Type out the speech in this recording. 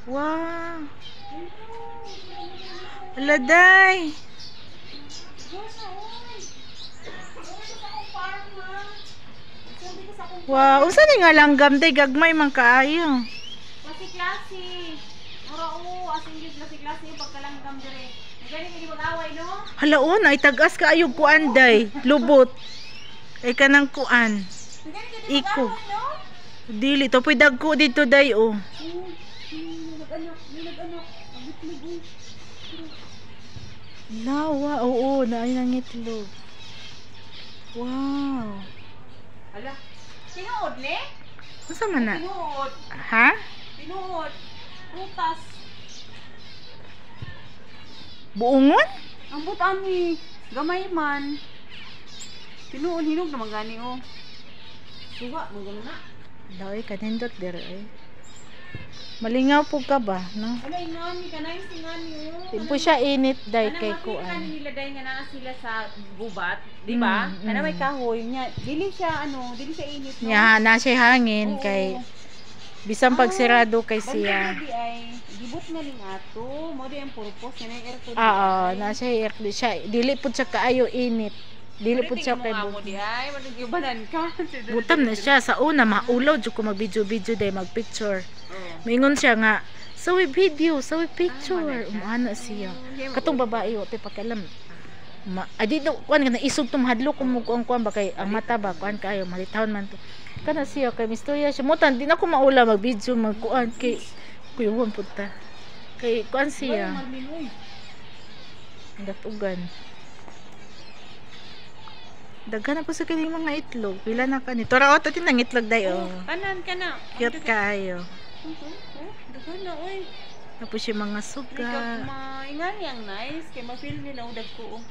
Wow. Ala, day. Wow, usa ni nga langgam day gagmay man kaayo. Klase-klase. Ora o, asing gyud klase-klase yung pagkalanggam dire. Gani kini mag-away no? Hala, ay tagas kaayo kuan day, lubot. Ay kanang kuan. Gani kini Iko. mag-away no? Dili to puy dagko dito day oh. Nag-anak. Nagitlig. Lawa, oo, naay nang itlog. Wow. Hala. Tinuod ni? Unsa man na? Tinuod. Ha? Tinuod. Prutas. Buongon? Ang butan ni gamay man. Tinuod hinog naman gani o. Suwa mo gani na. Daway kanindot dire eh. Malingaw po ka ba, no? Ala ingani kanay singani o. Di po siya init day kay Kuan kuan. nila day nga naa sila sa gubat, di ba? Kana may kahoy nya. Dili siya init no. Nya na siya hangin Oo. kay bisan pag sirado kay siya. Di ay gibot na ning ato, mo di ang purpose na aircon. Oo, na siya dili pud siya kaayo init. Dili pud siya kay mo di ay magibanan ka. butam na siya sa una maulaw jud ko mag-video day mag-picture. Mingon siya nga sawi video, sawi picture. Umana siya. Katong babae o te pakalam. Adi do kuan nga isog tum hadlok kung kuan ba kay ang mata ba kuan kayo malitawon man to. Kana siya kay mistorya siya mutan di na ko maula mag-video magkuan kay kuyuon pud ta. Kay kuan siya. Datugan. Daghan na po sa kini mga itlog. Pila na kanito. Ra ot tin ang itlog dayo. Kanan kana. Cute kaayo. Daghan na oy. Tapos yung mga suga. Ingani ang nice kay ma-feel nila udag ko.